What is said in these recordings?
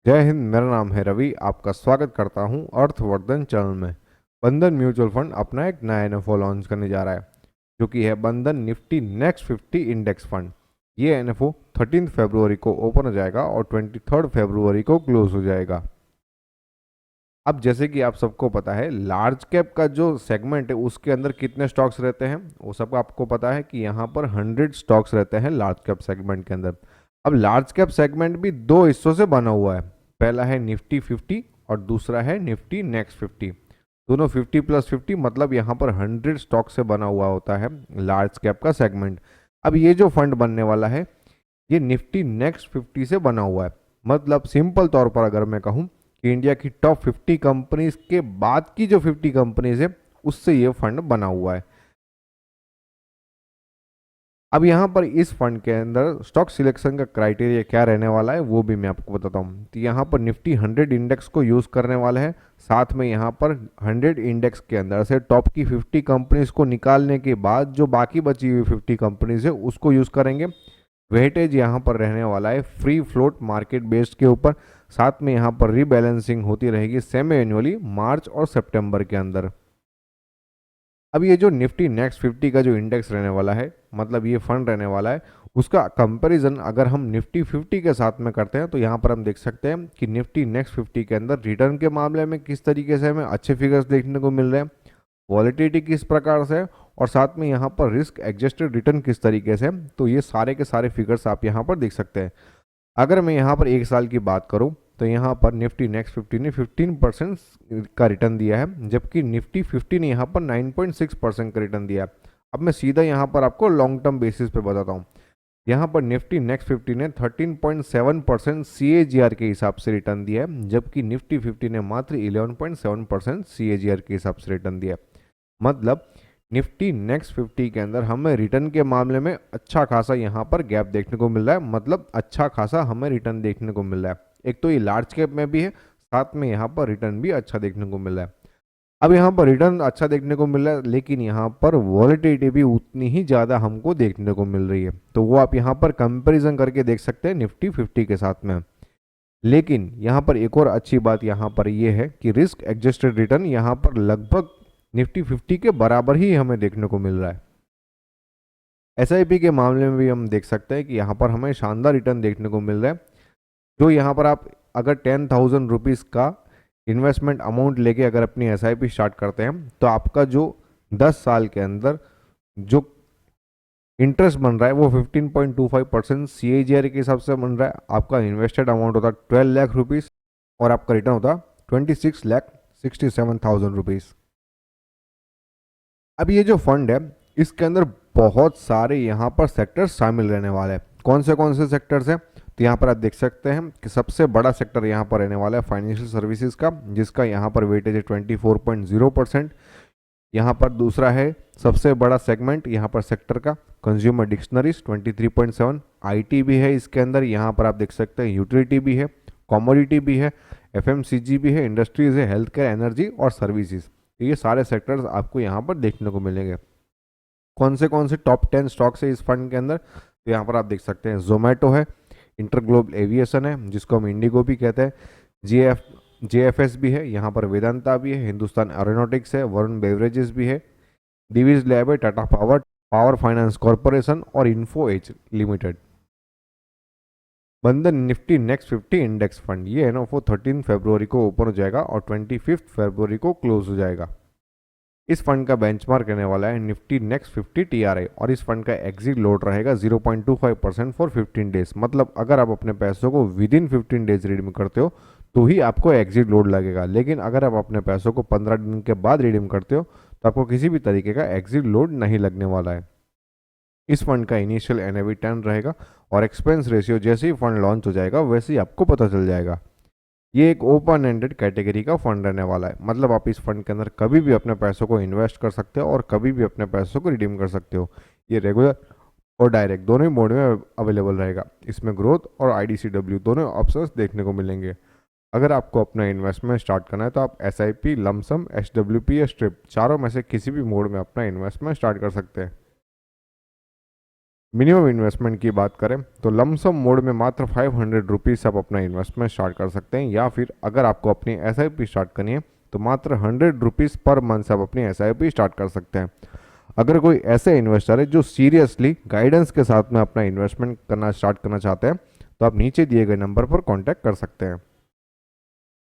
जय हिंद। मेरा नाम है रवि। आपका स्वागत करता हूं अर्थवर्धन चैनल में। बंधन म्यूचुअल फंड अपना एक नया एनएफओ लॉन्च करने जा रहा है, जो कि है बंधन निफ्टी नेक्स्ट 50 इंडेक्स फंड। ये एनएफओ 13 फरवरी को ओपन हो जाएगा और 23 फरवरी को क्लोज हो जाएगा। अब जैसे कि आप सबको पता है, लार्ज कैप का जो सेगमेंट है उसके अंदर कितने स्टॉक्स रहते हैं वो सब आपको पता है कि यहाँ पर 100 स्टॉक्स रहते हैं लार्ज कैप सेगमेंट के अंदर। अब लार्ज कैप सेगमेंट भी दो हिस्सों से बना हुआ है। पहला है निफ्टी 50 और दूसरा है निफ्टी नेक्स्ट 50। दोनों 50+50 मतलब यहाँ पर 100 स्टॉक से बना हुआ होता है लार्ज कैप का सेगमेंट। अब ये जो फंड बनने वाला है ये निफ्टी नेक्स्ट 50 से बना हुआ है। मतलब सिंपल तौर पर अगर मैं कहूँ कि इंडिया की टॉप 50 कंपनीज के बाद की जो 50 कंपनीज है उससे ये फंड बना हुआ है। अब यहाँ पर इस फंड के अंदर स्टॉक सिलेक्शन का क्राइटेरिया क्या रहने वाला है वो भी मैं आपको बताता हूँ। तो यहाँ पर निफ्टी 100 इंडेक्स को यूज़ करने वाला है। साथ में यहाँ पर 100 इंडेक्स के अंदर से टॉप की 50 कंपनीज को निकालने के बाद जो बाकी बची हुई 50 कंपनीज है उसको यूज़ करेंगे। वेटेज यहाँ पर रहने वाला है फ्री फ्लोट मार्केट बेस्ड के ऊपर। साथ में यहाँ पर रीबैलेंसिंग होती रहेगी सेमी एनुअली मार्च और सितंबर के अंदर। अब ये जो निफ्टी नेक्स्ट 50 का जो इंडेक्स रहने वाला है, मतलब ये फंड रहने वाला है, उसका कंपैरिजन अगर हम निफ्टी 50 के साथ में करते हैं तो यहाँ पर हम देख सकते हैं कि निफ्टी नेक्स्ट 50 के अंदर रिटर्न के मामले में किस तरीके से हमें अच्छे फिगर्स देखने को मिल रहे हैं, वॉलिटिलिटी किस प्रकार से है, और साथ में यहाँ पर रिस्क एडजस्टेड रिटर्न किस तरीके से है। तो ये सारे के सारे फिगर्स आप यहाँ पर देख सकते हैं। अगर मैं यहाँ पर एक साल की बात करूँ तो यहाँ पर निफ्टी नेक्स्ट 50 ने 15% का रिटर्न दिया है, जबकि निफ्टी 50 ने यहाँ पर 9.6% का रिटर्न दिया है। अब मैं सीधा यहाँ पर आपको लॉन्ग टर्म बेसिस पे बताता हूँ। यहाँ पर निफ्टी नेक्स्ट 50 ने 13.7% CAGR के हिसाब से रिटर्न दिया है, जबकि निफ्टी 50 ने मात्र 11.7% CAGR के हिसाब से रिटर्न दिया है। मतलब निफ्टी नेक्स्ट 50 के अंदर हमें रिटर्न के मामले में अच्छा खासा यहाँ पर गैप देखने को मिल रहा है, मतलब अच्छा खासा हमें रिटर्न देखने को मिल रहा है। एक तो ये लार्ज कैप में भी है, साथ में यहाँ पर रिटर्न भी अच्छा देखने को मिल रहा है। अब यहाँ पर रिटर्न अच्छा देखने को मिल रहा है, लेकिन यहाँ पर वॉलेटिलिटी भी उतनी ही ज़्यादा हमको देखने को मिल रही है। तो वो आप यहाँ पर कंपेरिजन करके देख सकते हैं निफ्टी 50 के साथ में। लेकिन यहाँ पर एक और अच्छी बात यहाँ पर ये है कि रिस्क एडजस्टेड रिटर्न यहाँ पर लगभग निफ्टी 50 के बराबर ही हमें देखने को मिल रहा है। एसआईपी के मामले में भी हम देख सकते हैं कि यहाँ पर हमें शानदार रिटर्न देखने को मिल रहा है। जो यहाँ पर आप अगर 10,000 रुपीज़ का इन्वेस्टमेंट अमाउंट लेके अगर अपनी एसआईपी स्टार्ट करते हैं तो आपका जो 10 साल के अंदर जो इंटरेस्ट बन रहा है वो 15.25% CAGR के हिसाब से बन रहा है। आपका इन्वेस्टेड अमाउंट होता 12 लाख रुपीज़ और आपका रिटर्न होता 26,67,000 रुपीज़। अब ये जो फंड है इसके अंदर बहुत सारे यहाँ पर सेक्टर्स शामिल रहने वाले हैं। कौन से सेक्टर्स हैं तो यहाँ पर आप देख सकते हैं कि सबसे बड़ा सेक्टर यहाँ पर रहने वाला है फाइनेंशियल सर्विसेज का, जिसका यहाँ पर वेटेज है 24.0%। यहाँ पर दूसरा है सबसे बड़ा सेगमेंट यहाँ पर सेक्टर का कंज्यूमर डिक्शनरीज 23.7। आईटी भी है इसके अंदर, यहाँ पर आप देख सकते हैं यूटिलिटी भी है, कमोडिटी भी है, एफएमसीजी भी है, इंडस्ट्रीज है, हेल्थ केयर, एनर्जी और सर्विसेज। ये सारे सेक्टर्स आपको यहाँ पर देखने को मिलेंगे। कौन से टॉप 10 स्टॉक्स है इस फंड के अंदर तो यहाँ पर आप देख सकते हैं जोमेटो है, इंटरग्लोबल एविएशन है जिसको हम इंडिगो भी कहते हैं, JFS भी है, यहाँ पर वेदांता भी है, हिंदुस्तान एरोनॉटिक्स है, वरुण बेवरेजेस भी है, दिवीज लैब है, Tata power, power finance corporation और इन्फो एज लिमिटेड। बंधन निफ्टी नेक्स्ट 50 इंडेक्स फंड ये है ना वो 13 फरवरी को ओपन हो जाएगा और 25 फरवरी को क्लोज हो जाएगा। इस फंड का बेंचमार्क रहने वाला है निफ्टी नेक्स्ट 50 TRI और इस फंड का एग्जिट लोड रहेगा 0.25% फॉर 15 डेज। मतलब अगर आप अपने पैसों को विद इन 15 डेज रिडीम करते हो तो ही आपको एग्जिट लोड लगेगा, लेकिन अगर आप अपने पैसों को 15 दिन के बाद रिडीम करते हो तो आपको किसी भी तरीके का एग्जिट लोड नहीं लगने वाला है। इस फंड का इनिशियल NAV 10 रहेगा और एक्सपेंस रेशियो जैसे ही फंड लॉन्च हो जाएगा वैसे ही आपको पता चल जाएगा। ये एक ओपन एंडेड कैटेगरी का फंड रहने वाला है, मतलब आप इस फंड के अंदर कभी भी अपने पैसों को इन्वेस्ट कर सकते हो और कभी भी अपने पैसों को रिडीम कर सकते हो। ये रेगुलर और डायरेक्ट दोनों ही मोड में अवेलेबल रहेगा। इसमें ग्रोथ और IDCW दोनों ऑप्शंस देखने को मिलेंगे। अगर आपको अपना इन्वेस्टमेंट स्टार्ट करना है तो आप SIP, लमसम, SWP या स्ट्रिप चारों में से किसी भी मोड में अपना इन्वेस्टमेंट स्टार्ट कर सकते हैं। मिनिमम इन्वेस्टमेंट की बात करें तो लमसम मोड में मात्र 500 रुपीज़ से आप अपना इन्वेस्टमेंट स्टार्ट कर सकते हैं, या फिर अगर आपको अपनी SIP स्टार्ट करनी है तो मात्र 100 रुपीज़ पर मंथ से आप अपनी SIP स्टार्ट कर सकते हैं। अगर कोई ऐसे इन्वेस्टर है जो सीरियसली गाइडेंस के साथ में अपना इन्वेस्टमेंट करना स्टार्ट करना चाहते हैं तो आप नीचे दिए गए नंबर पर कॉन्टैक्ट कर सकते हैं।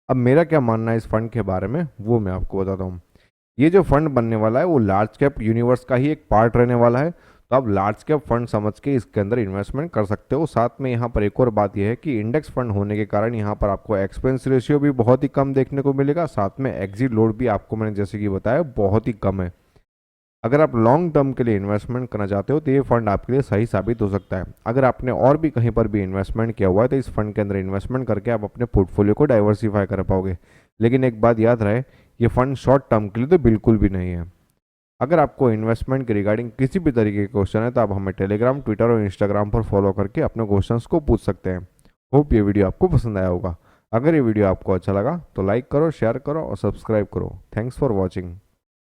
अब मेरा क्या मानना है इस फंड के बारे में वो मैं आपको बताता हूँ। ये जो फंड बनने वाला है वो लार्ज कैप यूनिवर्स का ही एक पार्ट रहने वाला है, तो आप लार्ज कैप फंड समझ के इसके अंदर इन्वेस्टमेंट कर सकते हो। साथ में यहाँ पर एक और बात यह है कि इंडेक्स फंड होने के कारण यहाँ पर आपको एक्सपेंस रेशियो भी बहुत ही कम देखने को मिलेगा, साथ में एग्जिट लोड भी आपको मैंने जैसे कि बताया बहुत ही कम है। अगर आप लॉन्ग टर्म के लिए इन्वेस्टमेंट करना चाहते हो तो ये फंड आपके लिए सही साबित हो सकता है। अगर आपने और भी कहीं पर भी इन्वेस्टमेंट किया हुआ है तो इस फंड के अंदर इन्वेस्टमेंट करके आप अपने पोर्टफोलियो को डाइवर्सिफाई कर पाओगे। लेकिन एक बात याद रहे, ये फंड शॉर्ट टर्म के लिए तो बिल्कुल भी नहीं है। अगर आपको इन्वेस्टमेंट के रिगार्डिंग किसी भी तरीके के क्वेश्चन है तो आप हमें टेलीग्राम, ट्विटर और इंस्टाग्राम पर फॉलो करके अपने क्वेश्चंस को पूछ सकते हैं। होप ये वीडियो आपको पसंद आया होगा। अगर ये वीडियो आपको अच्छा लगा तो लाइक करो, शेयर करो और सब्सक्राइब करो। Thanks for watching.